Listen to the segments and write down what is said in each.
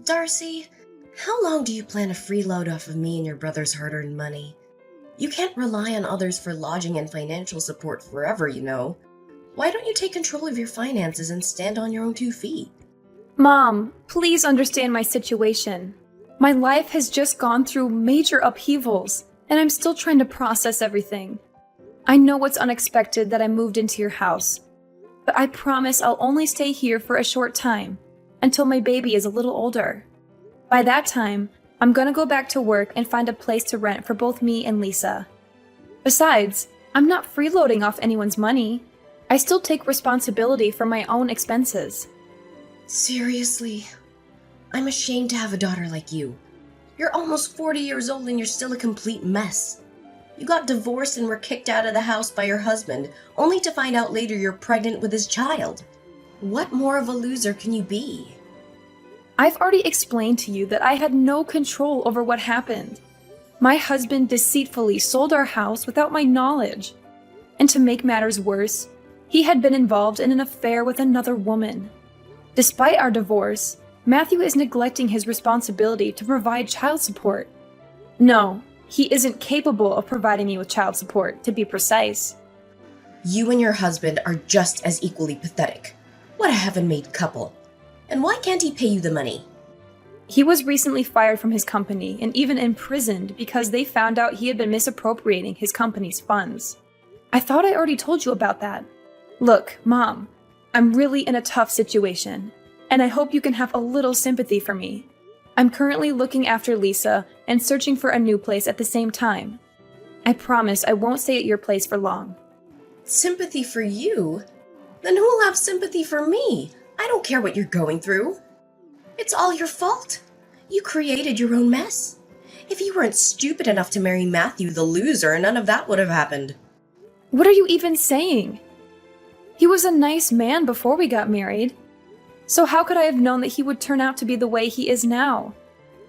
Darcy, how long do you plan to freeload off of me and your brother's hard-earned money? You can't rely on others for lodging and financial support forever, you know. Why don't you take control of your finances and stand on your own 2 feet? Mom, please understand my situation. My life has just gone through major upheavals, and I'm still trying to process everything. I know it's unexpected that I moved into your house, but I promise I'll only stay here for a short time, until my baby is a little older. By that time, I'm gonna go back to work and find a place to rent for both me and Lisa. Besides, I'm not freeloading off anyone's money. I still take responsibility for my own expenses. Seriously? I'm ashamed to have a daughter like you. You're almost 40 years old and you're still a complete mess. You got divorced and were kicked out of the house by your husband, only to find out later you're pregnant with his child. What more of a loser can you be? I've already explained to you that I had no control over what happened. My husband deceitfully sold our house without my knowledge. And to make matters worse, he had been involved in an affair with another woman. Despite our divorce, Matthew is neglecting his responsibility to provide child support. No, he isn't capable of providing me with child support, to be precise. You and your husband are just as equally pathetic. What a heaven-made couple. And why can't he pay you the money? He was recently fired from his company and even imprisoned because they found out he had been misappropriating his company's funds. I thought I already told you about that. Look, Mom, I'm really in a tough situation, and I hope you can have a little sympathy for me. I'm currently looking after Lisa and searching for a new place at the same time. I promise I won't stay at your place for long. Sympathy for you? Then who'll have sympathy for me? I don't care what you're going through. It's all your fault. You created your own mess. If you weren't stupid enough to marry Matthew the loser, none of that would have happened. What are you even saying? He was a nice man before we got married. So how could I have known that he would turn out to be the way he is now?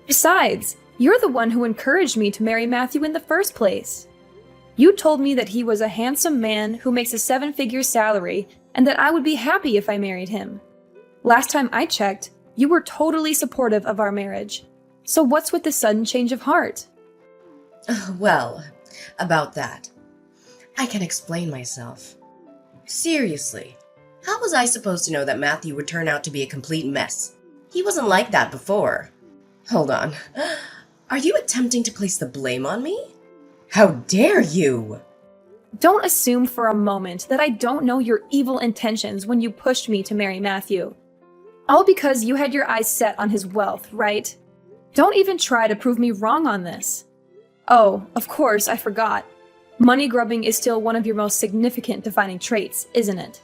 Besides, you're the one who encouraged me to marry Matthew in the first place. You told me that he was a handsome man who makes a 7-figure salary and that I would be happy if I married him. Last time I checked, you were totally supportive of our marriage. So what's with the sudden change of heart? Well, about that, I can explain myself. Seriously, how was I supposed to know that Matthew would turn out to be a complete mess? He wasn't like that before. Hold on. Are you attempting to place the blame on me? How dare you! Don't assume for a moment that I don't know your evil intentions when you pushed me to marry Matthew. All because you had your eyes set on his wealth, right? Don't even try to prove me wrong on this. Oh, of course, I forgot. Money grubbing is still one of your most significant defining traits, isn't it?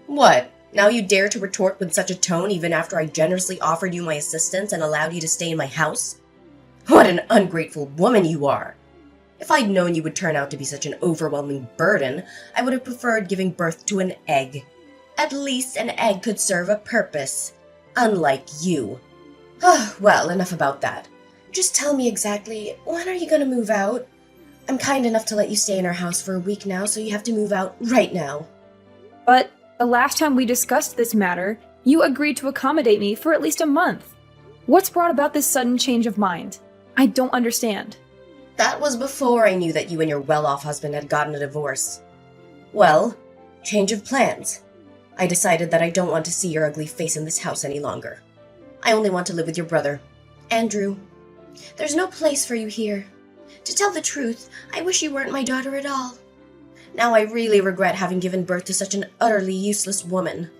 What? Now you dare to retort with such a tone even after I generously offered you my assistance and allowed you to stay in my house? What an ungrateful woman you are! If I'd known you would turn out to be such an overwhelming burden, I would have preferred giving birth to an egg. At least an egg could serve a purpose. Unlike you. Well, enough about that. Just tell me exactly, when are you gonna move out? I'm kind enough to let you stay in our house for a week now, so you have to move out right now. But the last time we discussed this matter, you agreed to accommodate me for at least a month. What's brought about this sudden change of mind? I don't understand. That was before I knew that you and your well-off husband had gotten a divorce. Well, change of plans. I decided that I don't want to see your ugly face in this house any longer. I only want to live with your brother, Andrew. There's no place for you here. To tell the truth, I wish you weren't my daughter at all. Now I really regret having given birth to such an utterly useless woman.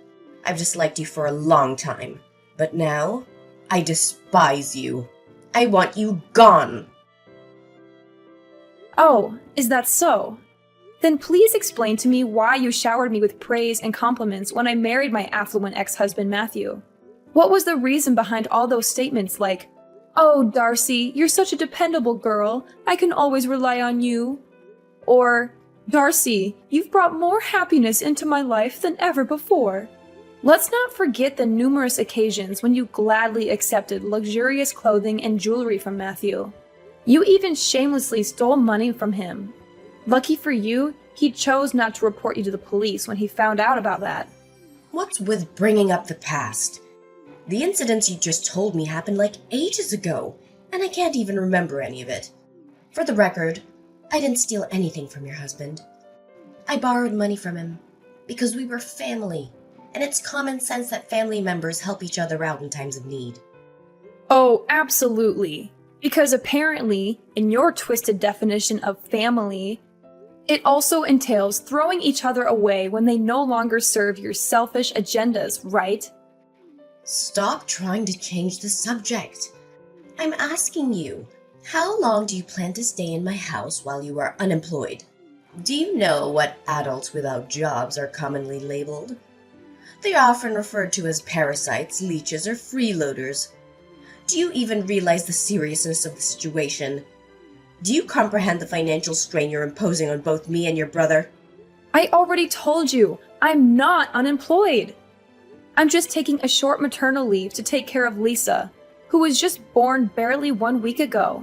I've disliked you for a long time, but now I despise you. I want you gone. Oh, is that so? Then please explain to me why you showered me with praise and compliments when I married my affluent ex-husband Matthew. What was the reason behind all those statements like, "Oh, Darcy, you're such a dependable girl. I can always rely on you." Or, "Darcy, you've brought more happiness into my life than ever before." Let's not forget the numerous occasions when you gladly accepted luxurious clothing and jewelry from Matthew. You even shamelessly stole money from him. Lucky for you, he chose not to report you to the police when he found out about that. What's with bringing up the past? The incidents you just told me happened like ages ago, and I can't even remember any of it. For the record, I didn't steal anything from your husband. I borrowed money from him because we were family, and it's common sense that family members help each other out in times of need. Oh, absolutely. Because apparently, in your twisted definition of family, it also entails throwing each other away when they no longer serve your selfish agendas, right? Stop trying to change the subject. I'm asking you, how long do you plan to stay in my house while you are unemployed? Do you know what adults without jobs are commonly labeled? They are often referred to as parasites, leeches, or freeloaders. Do you even realize the seriousness of the situation? Do you comprehend the financial strain you're imposing on both me and your brother? I already told you, I'm not unemployed. I'm just taking a short maternal leave to take care of Lisa, who was just born barely 1 week ago.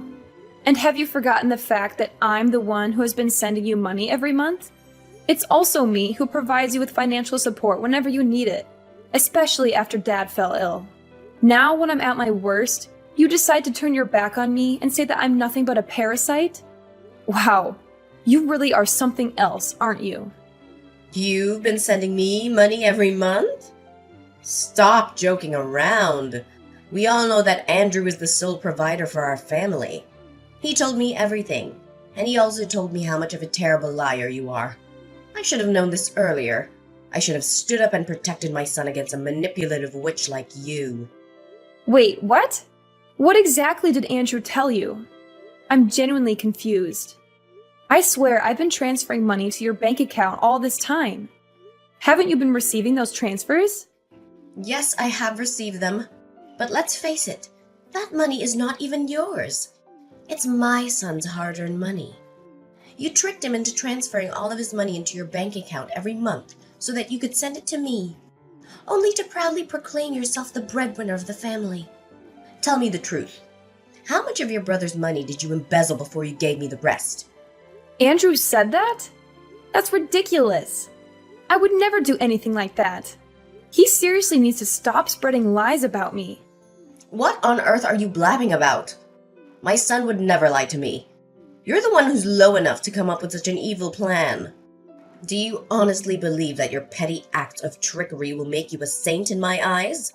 And have you forgotten the fact that I'm the one who has been sending you money every month? It's also me who provides you with financial support whenever you need it, especially after Dad fell ill. Now, when I'm at my worst, you decide to turn your back on me and say that I'm nothing but a parasite? Wow, you really are something else, aren't you? You've been sending me money every month? Stop joking around. We all know that Andrew is the sole provider for our family. He told me everything, and he also told me how much of a terrible liar you are. I should have known this earlier. I should have stood up and protected my son against a manipulative witch like you. Wait, what? What exactly did Andrew tell you? I'm genuinely confused. I swear I've been transferring money to your bank account all this time. Haven't you been receiving those transfers? Yes, I have received them. But let's face it, that money is not even yours. It's my son's hard-earned money. You tricked him into transferring all of his money into your bank account every month so that you could send it to me, only to proudly proclaim yourself the breadwinner of the family. Tell me the truth. How much of your brother's money did you embezzle before you gave me the rest? Andrew said that? That's ridiculous. I would never do anything like that. He seriously needs to stop spreading lies about me. What on earth are you blabbing about? My son would never lie to me. You're the one who's low enough to come up with such an evil plan. Do you honestly believe that your petty acts of trickery will make you a saint in my eyes?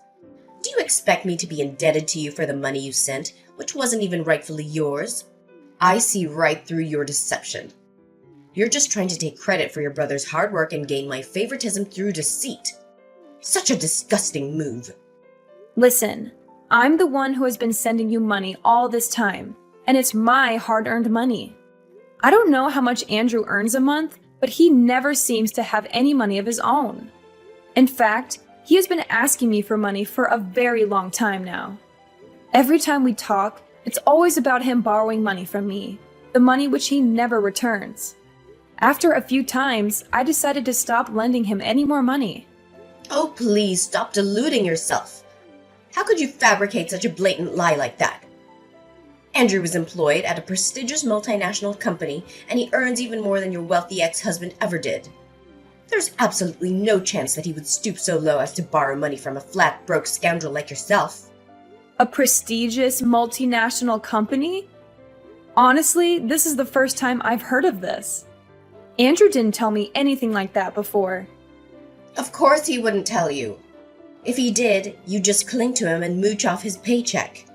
Do you expect me to be indebted to you for the money you sent, which wasn't even rightfully yours? I see right through your deception. You're just trying to take credit for your brother's hard work and gain my favoritism through deceit. Such a disgusting move. Listen, I'm the one who has been sending you money all this time, and it's my hard-earned money. I don't know how much Andrew earns a month, but he never seems to have any money of his own. In fact, he has been asking me for money for a very long time now. Every time we talk, it's always about him borrowing money from me, the money which he never returns. After a few times, I decided to stop lending him any more money. Oh, please stop deluding yourself. How could you fabricate such a blatant lie like that? Andrew was employed at a prestigious multinational company, and he earns even more than your wealthy ex-husband ever did. There's absolutely no chance that he would stoop so low as to borrow money from a flat, broke scoundrel like yourself. A prestigious multinational company? Honestly, this is the first time I've heard of this. Andrew didn't tell me anything like that before. Of course he wouldn't tell you. If he did, you'd just cling to him and mooch off his paycheck.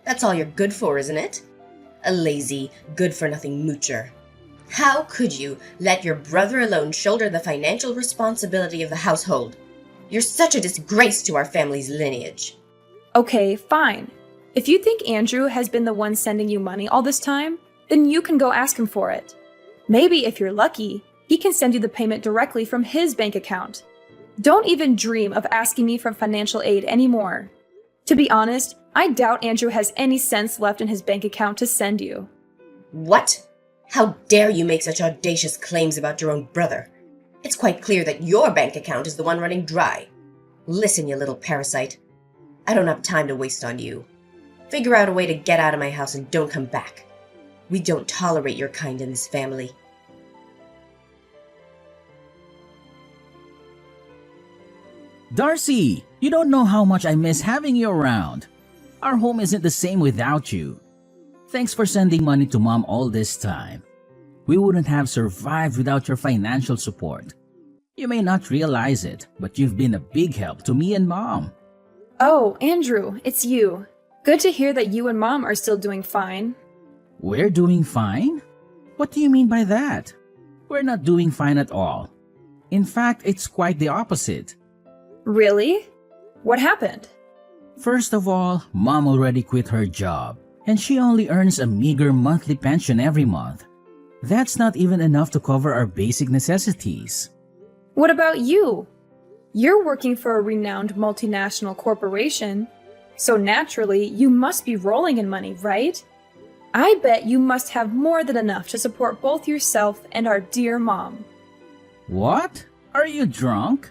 That's all you're good for, isn't it? A lazy, good-for-nothing moocher. How could you let your brother alone shoulder the financial responsibility of the household? You're such a disgrace to our family's lineage. Okay, fine. If you think Andrew has been the one sending you money all this time, then you can go ask him for it. Maybe if you're lucky, he can send you the payment directly from his bank account. Don't even dream of asking me for financial aid anymore. To be honest, I doubt Andrew has any cents left in his bank account to send you. What? How dare you make such audacious claims about your own brother? It's quite clear that your bank account is the one running dry. Listen, you little parasite. I don't have time to waste on you. Figure out a way to get out of my house and don't come back. We don't tolerate your kind in this family. Darcy! You don't know how much I miss having you around. Our home isn't the same without you. Thanks for sending money to Mom all this time. We wouldn't have survived without your financial support. You may not realize it, but you've been a big help to me and Mom. Oh, Andrew, it's you. Good to hear that you and Mom are still doing fine. We're doing fine? What do you mean by that? We're not doing fine at all. In fact, it's quite the opposite. Really? What happened? First of all, Mom already quit her job, and she only earns a meager monthly pension every month. That's not even enough to cover our basic necessities. What about you? You're working for a renowned multinational corporation, so naturally you must be rolling in money, right? I bet you must have more than enough to support both yourself and our dear Mom. What? Are you drunk?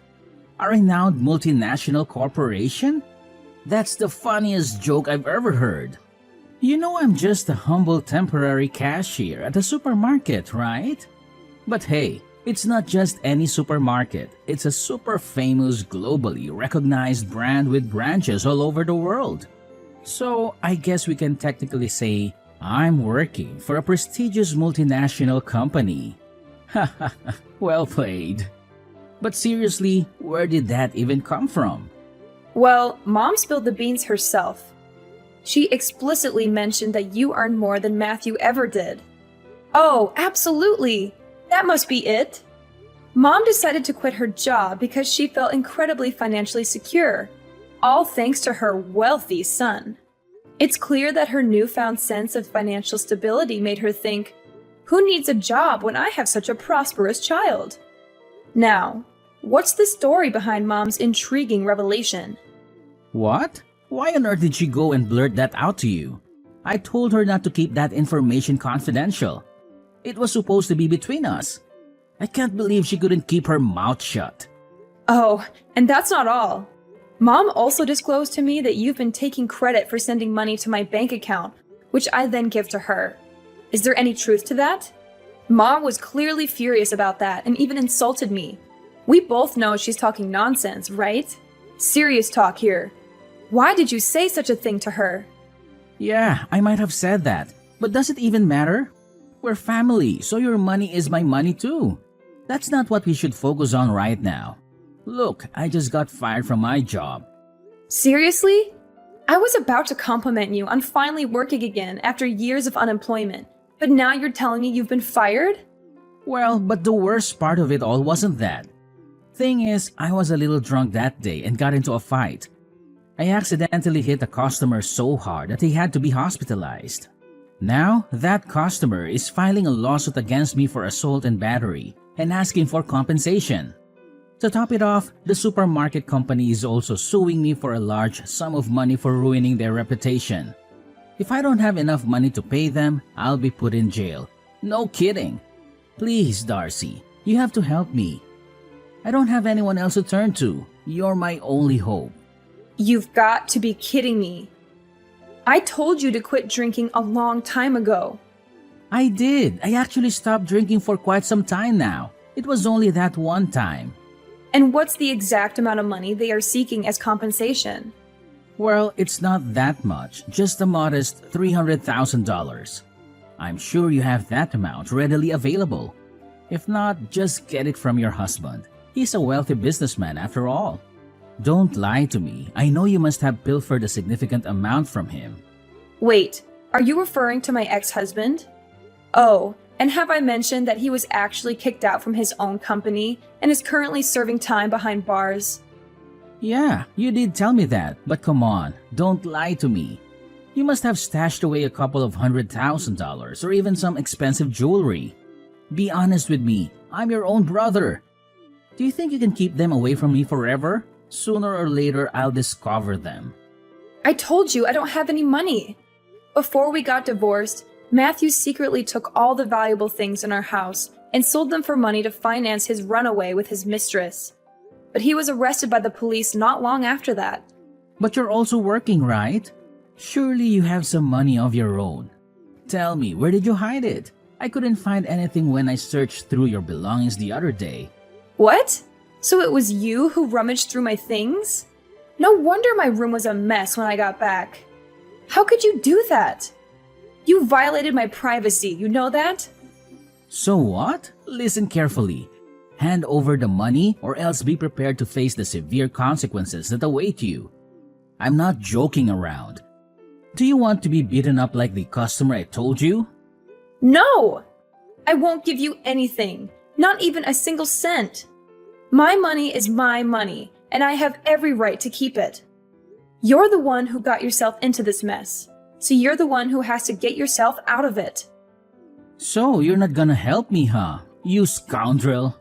A renowned multinational corporation? That's the funniest joke I've ever heard. You know I'm just a humble temporary cashier at a supermarket, right? But hey, it's not just any supermarket. It's a super famous, globally recognized brand with branches all over the world. So I guess we can technically say I'm working for a prestigious multinational company. Haha, well played. But seriously, where did that even come from? Well, Mom spilled the beans herself. She explicitly mentioned that you earn more than Matthew ever did. Oh, absolutely! That must be it. Mom decided to quit her job because she felt incredibly financially secure, all thanks to her wealthy son. It's clear that her newfound sense of financial stability made her think, who needs a job when I have such a prosperous child? Now, what's the story behind Mom's intriguing revelation? What? Why on earth did she go and blurt that out to you? I told her not to keep that information confidential. It was supposed to be between us. I can't believe she couldn't keep her mouth shut. Oh, and that's not all. Mom also disclosed to me that you've been taking credit for sending money to my bank account, which I then give to her. Is there any truth to that? Mom was clearly furious about that and even insulted me. We both know she's talking nonsense, right? Serious talk here. Why did you say such a thing to her? Yeah, I might have said that, but does it even matter? We're family, so your money is my money too. That's not what we should focus on right now. Look, I just got fired from my job. Seriously? I was about to compliment you on finally working again after years of unemployment, but now you're telling me you've been fired? Well, but the worst part of it all wasn't that. Thing is, I was a little drunk that day and got into a fight. I accidentally hit a customer so hard that he had to be hospitalized. Now, that customer is filing a lawsuit against me for assault and battery and asking for compensation. To top it off, the supermarket company is also suing me for a large sum of money for ruining their reputation. If I don't have enough money to pay them, I'll be put in jail. No kidding. Please, Darcy, you have to help me. I don't have anyone else to turn to. You're my only hope. You've got to be kidding me. I told you to quit drinking a long time ago. I did. I actually stopped drinking for quite some time now. It was only that one time. And what's the exact amount of money they are seeking as compensation? Well, it's not that much, just a modest $300,000. I'm sure you have that amount readily available. If not, just get it from your husband. He's a wealthy businessman after all. Don't lie to me. I know you must have pilfered a significant amount from him. Wait, are you referring to my ex-husband? Oh, and have I mentioned that he was actually kicked out from his own company and is currently serving time behind bars? Yeah, you did tell me that, but come on, don't lie to me. You must have stashed away a couple of $100,000 or even some expensive jewelry. Be honest with me, I'm your own brother. Do you think you can keep them away from me forever? Sooner or later, I'll discover them. I told you I don't have any money. Before we got divorced, Matthew secretly took all the valuable things in our house and sold them for money to finance his runaway with his mistress. But he was arrested by the police not long after that. But you're also working, right? Surely you have some money of your own. Tell me, where did you hide it? I couldn't find anything when I searched through your belongings the other day. What? So it was you who rummaged through my things? No wonder my room was a mess when I got back. How could you do that? You violated my privacy, you know that? So what? Listen carefully. Hand over the money or else be prepared to face the severe consequences that await you. I'm not joking around. Do you want to be beaten up like the customer I told you? No! I won't give you anything, not even a single cent. My money is my money, and I have every right to keep it. You're the one who got yourself into this mess, so you're the one who has to get yourself out of it. So you're not gonna help me, huh? You scoundrel.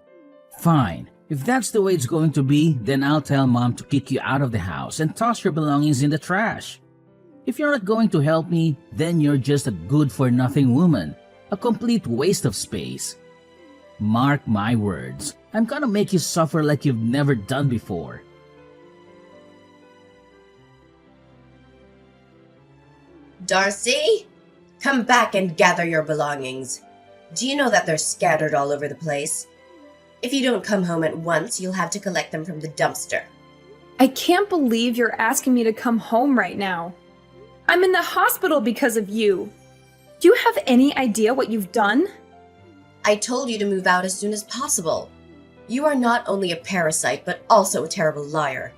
Fine. If that's the way it's going to be, then I'll tell Mom to kick you out of the house and toss your belongings in the trash. If you're not going to help me, then you're just a good-for-nothing woman. A complete waste of space. Mark my words. I'm gonna make you suffer like you've never done before. Darcy? Come back and gather your belongings. Do you know that they're scattered all over the place? If you don't come home at once, you'll have to collect them from the dumpster. I can't believe you're asking me to come home right now. I'm in the hospital because of you. Do you have any idea what you've done? I told you to move out as soon as possible. You are not only a parasite, but also a terrible liar.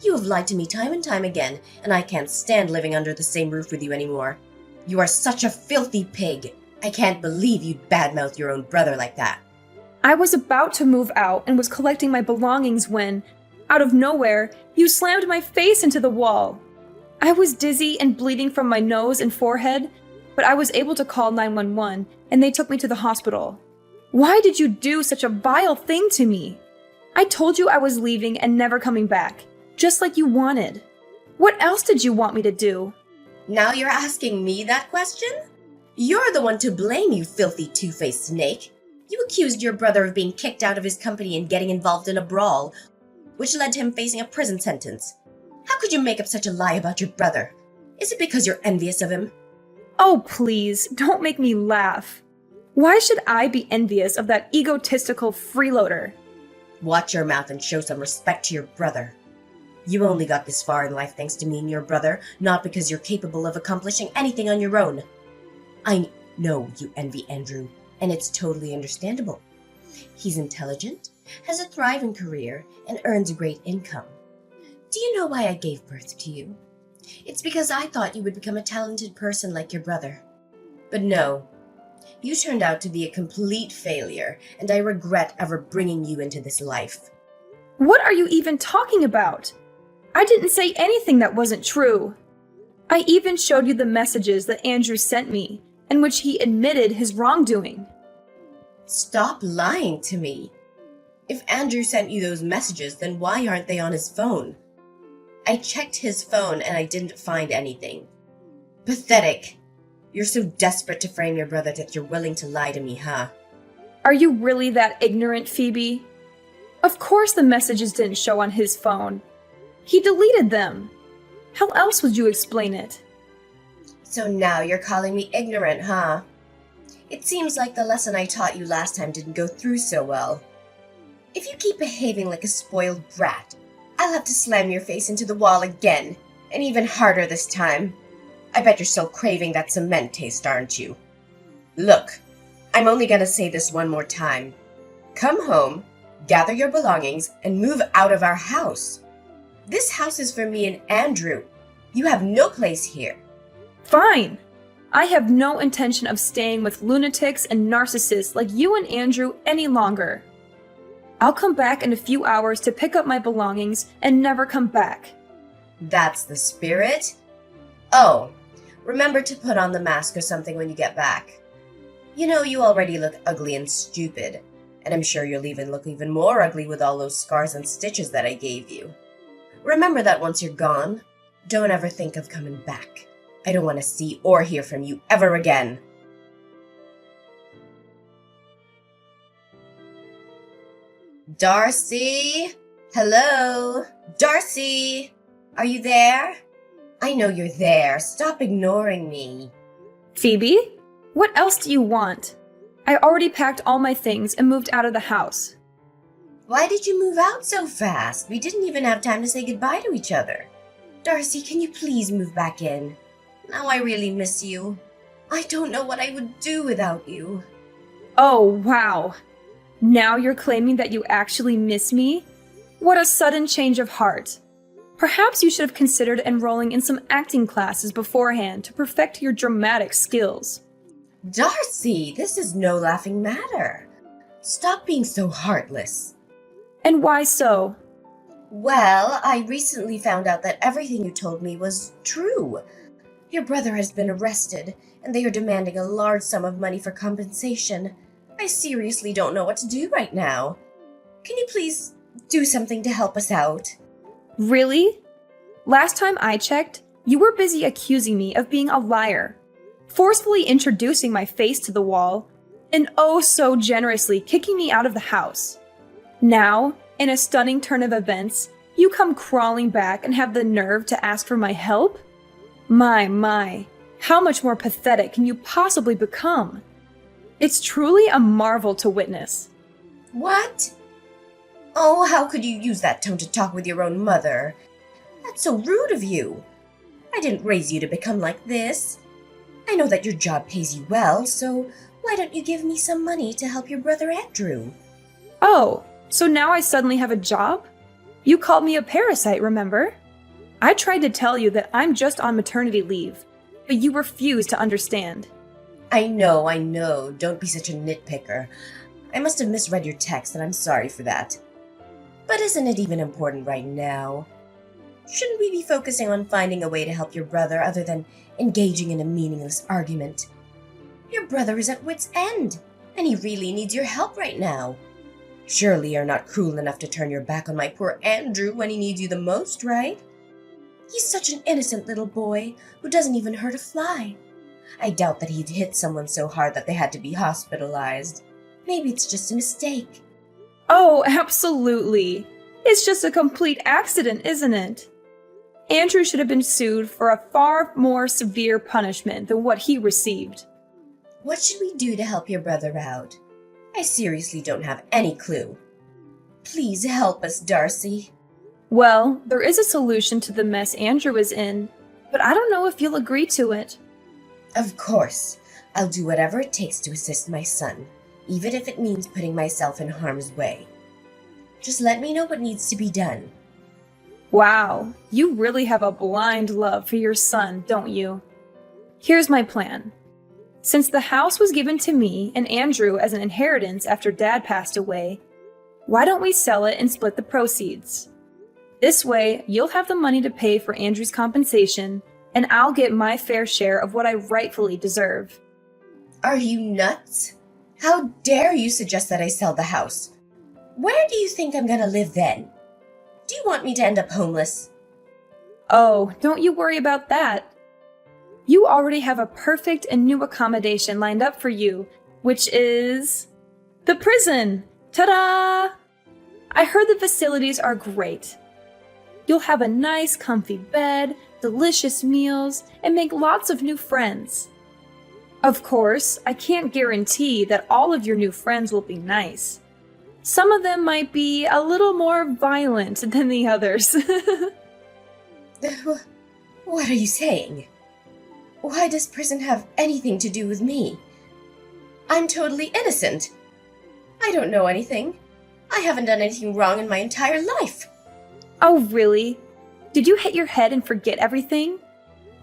You have lied to me time and time again, and I can't stand living under the same roof with you anymore. You are such a filthy pig. I can't believe you'd badmouth your own brother like that. I was about to move out and was collecting my belongings when, out of nowhere, you slammed my face into the wall. I was dizzy and bleeding from my nose and forehead, but I was able to call 911 and they took me to the hospital. Why did you do such a vile thing to me? I told you I was leaving and never coming back, just like you wanted. What else did you want me to do? Now you're asking me that question? You're the one to blame, you filthy two-faced snake. You accused your brother of being kicked out of his company and getting involved in a brawl, which led to him facing a prison sentence. How could you make up such a lie about your brother? Is it because you're envious of him? Oh, please, don't make me laugh. Why should I be envious of that egotistical freeloader? Watch your mouth and show some respect to your brother. You only got this far in life thanks to me and your brother, not because you're capable of accomplishing anything on your own. I know you envy Andrew, and it's totally understandable. He's intelligent, has a thriving career, and earns a great income. Do you know why I gave birth to you? It's because I thought you would become a talented person like your brother. But no, you turned out to be a complete failure, and I regret ever bringing you into this life. What are you even talking about? I didn't say anything that wasn't true. I even showed you the messages that Andrew sent me, in which he admitted his wrongdoing. Stop lying to me. If Andrew sent you those messages, then why aren't they on his phone? I checked his phone and I didn't find anything. Pathetic. You're so desperate to frame your brother that you're willing to lie to me, huh? Are you really that ignorant, Phoebe? Of course the messages didn't show on his phone. He deleted them. How else would you explain it? So now you're calling me ignorant, huh? It seems like the lesson I taught you last time didn't go through so well. If you keep behaving like a spoiled brat, I'll have to slam your face into the wall again, and even harder this time. I bet you're still craving that cement taste, aren't you? Look, I'm only gonna say this one more time. Come home, gather your belongings, and move out of our house. This house is for me and Andrew. You have no place here. Fine. I have no intention of staying with lunatics and narcissists like you and Andrew any longer. I'll come back in a few hours to pick up my belongings and never come back. That's the spirit? Oh, remember to put on the mask or something when you get back. You know, you already look ugly and stupid, and I'm sure you'll even look even more ugly with all those scars and stitches that I gave you. Remember that once you're gone, don't ever think of coming back. I don't want to see or hear from you ever again. Darcy? Hello? Darcy? Are you there? I know you're there. Stop ignoring me. Phoebe? What else do you want? I already packed all my things and moved out of the house. Why did you move out so fast? We didn't even have time to say goodbye to each other. Darcy, can you please move back in? Now I really miss you. I don't know what I would do without you. Oh, wow. Now you're claiming that you actually miss me? What a sudden change of heart. Perhaps you should have considered enrolling in some acting classes beforehand to perfect your dramatic skills. Darcy, this is no laughing matter. Stop being so heartless. And why so? Well, I recently found out that everything you told me was true. Your brother has been arrested, and they are demanding a large sum of money for compensation. I seriously don't know what to do right now. Can you please do something to help us out? Really? Last time I checked, you were busy accusing me of being a liar, forcefully introducing my face to the wall, and oh so generously kicking me out of the house. Now, in a stunning turn of events, you come crawling back and have the nerve to ask for my help? My, how much more pathetic can you possibly become? It's truly a marvel to witness. What? Oh, how could you use that tone to talk with your own mother? That's so rude of you. I didn't raise you to become like this. I know that your job pays you well, so why don't you give me some money to help your brother Andrew? Oh, so now I suddenly have a job? You called me a parasite, remember? I tried to tell you that I'm just on maternity leave, but you refused to understand. I know. Don't be such a nitpicker. I must have misread your text, and I'm sorry for that. But isn't it even important right now? Shouldn't we be focusing on finding a way to help your brother other than engaging in a meaningless argument? Your brother is at wit's end, and he really needs your help right now. Surely you're not cruel enough to turn your back on my poor Andrew when he needs you the most, right? He's such an innocent little boy who doesn't even hurt a fly. I doubt that he'd hit someone so hard that they had to be hospitalized. Maybe it's just a mistake. Oh, absolutely. It's just a complete accident, isn't it? Andrew should have been sued for a far more severe punishment than what he received. What should we do to help your brother out? I seriously don't have any clue. Please help us, Darcy. Well, there is a solution to the mess Andrew is in, but I don't know if you'll agree to it. Of course. I'll do whatever it takes to assist my son, even if it means putting myself in harm's way. Just let me know what needs to be done. Wow, you really have a blind love for your son, don't you? Here's my plan. Since the house was given to me and Andrew as an inheritance after Dad passed away, why don't we sell it and split the proceeds? This way, you'll have the money to pay for Andrew's compensation, and I'll get my fair share of what I rightfully deserve. Are you nuts? How dare you suggest that I sell the house? Where do you think I'm gonna live then? Do you want me to end up homeless? Oh, don't you worry about that. You already have a perfect and new accommodation lined up for you, which is the prison. Ta-da! I heard the facilities are great. You'll have a nice, comfy bed, delicious meals, and make lots of new friends. Of course, I can't guarantee that all of your new friends will be nice. Some of them might be a little more violent than the others. What are you saying? Why does prison have anything to do with me? I'm totally innocent. I don't know anything. I haven't done anything wrong in my entire life. Oh, really? Did you hit your head and forget everything?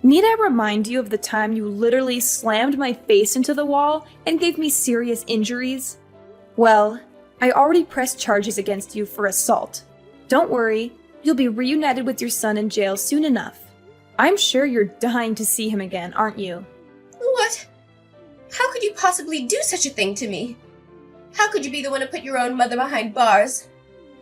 Need I remind you of the time you literally slammed my face into the wall and gave me serious injuries? Well, I already pressed charges against you for assault. Don't worry, you'll be reunited with your son in jail soon enough. I'm sure you're dying to see him again, aren't you? What? How could you possibly do such a thing to me? How could you be the one to put your own mother behind bars?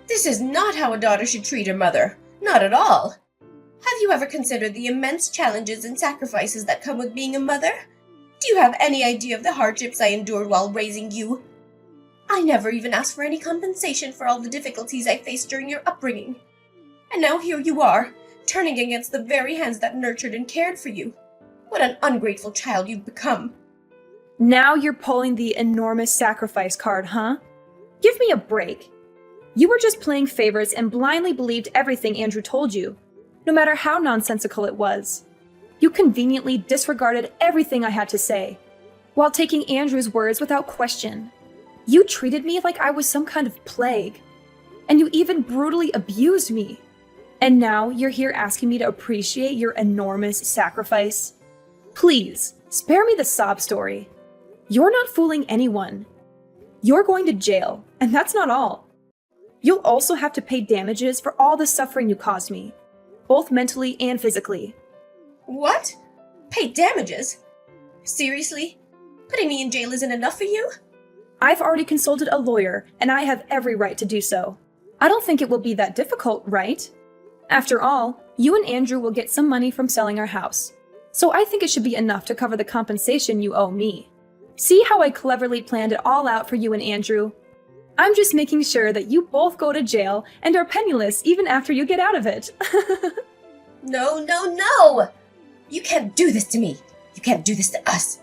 This is not how a daughter should treat her mother. Not at all. Have you ever considered the immense challenges and sacrifices that come with being a mother? Do you have any idea of the hardships I endured while raising you? I never even asked for any compensation for all the difficulties I faced during your upbringing. And now here you are, turning against the very hands that nurtured and cared for you. What an ungrateful child you've become. Now you're pulling the enormous sacrifice card, huh? Give me a break. You were just playing favorites and blindly believed everything Andrew told you, no matter how nonsensical it was. You conveniently disregarded everything I had to say, while taking Andrew's words without question. You treated me like I was some kind of plague, and you even brutally abused me. And now you're here asking me to appreciate your enormous sacrifice? Please, spare me the sob story. You're not fooling anyone. You're going to jail, and that's not all. You'll also have to pay damages for all the suffering you caused me, both mentally and physically. What? Pay damages? Seriously? Putting me in jail isn't enough for you? I've already consulted a lawyer, and I have every right to do so. I don't think it will be that difficult, right? After all, you and Andrew will get some money from selling our house, so I think it should be enough to cover the compensation you owe me. See how I cleverly planned it all out for you and Andrew? I'm just making sure that you both go to jail and are penniless even after you get out of it. No, no, no! You can't do this to me. You can't do this to us.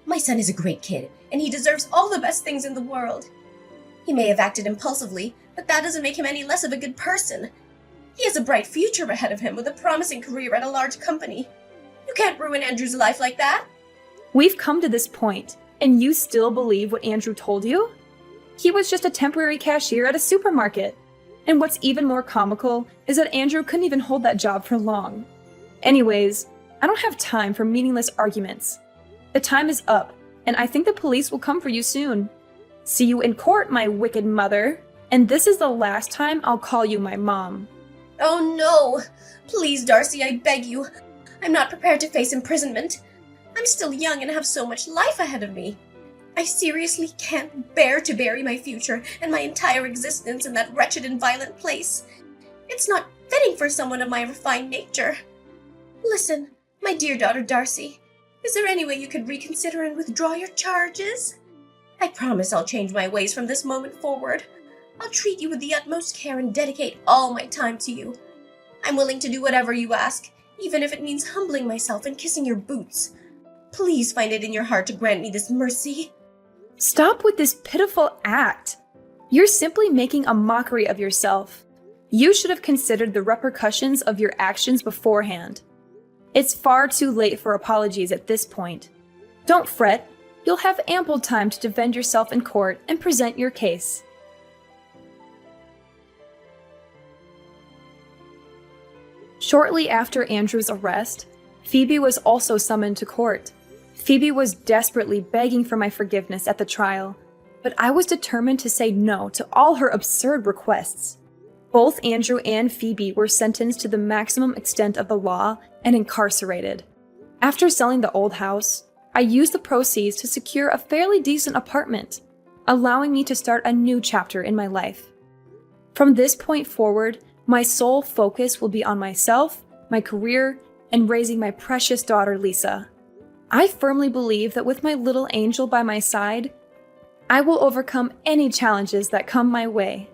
My son is a great kid, and he deserves all the best things in the world. He may have acted impulsively, but that doesn't make him any less of a good person. He has a bright future ahead of him with a promising career at a large company. You can't ruin Andrew's life like that. We've come to this point, and you still believe what Andrew told you? He was just a temporary cashier at a supermarket. And what's even more comical is that Andrew couldn't even hold that job for long. Anyways, I don't have time for meaningless arguments. The time is up, and I think the police will come for you soon. See you in court, my wicked mother. And this is the last time I'll call you my mom. Oh no! Please, Darcy, I beg you. I'm not prepared to face imprisonment. I'm still young and have so much life ahead of me. I seriously can't bear to bury my future and my entire existence in that wretched and violent place. It's not fitting for someone of my refined nature. Listen, my dear daughter Darcy, is there any way you could reconsider and withdraw your charges? I promise I'll change my ways from this moment forward. I'll treat you with the utmost care and dedicate all my time to you. I'm willing to do whatever you ask, even if it means humbling myself and kissing your boots. Please find it in your heart to grant me this mercy. Stop with this pitiful act. You're simply making a mockery of yourself. You should have considered the repercussions of your actions beforehand. It's far too late for apologies at this point. Don't fret. You'll have ample time to defend yourself in court and present your case. Shortly after Andrew's arrest, Phoebe was also summoned to court. Phoebe was desperately begging for my forgiveness at the trial, but I was determined to say no to all her absurd requests. Both Andrew and Phoebe were sentenced to the maximum extent of the law and incarcerated. After selling the old house, I used the proceeds to secure a fairly decent apartment, allowing me to start a new chapter in my life. From this point forward, my sole focus will be on myself, my career, and raising my precious daughter Lisa. I firmly believe that with my little angel by my side, I will overcome any challenges that come my way.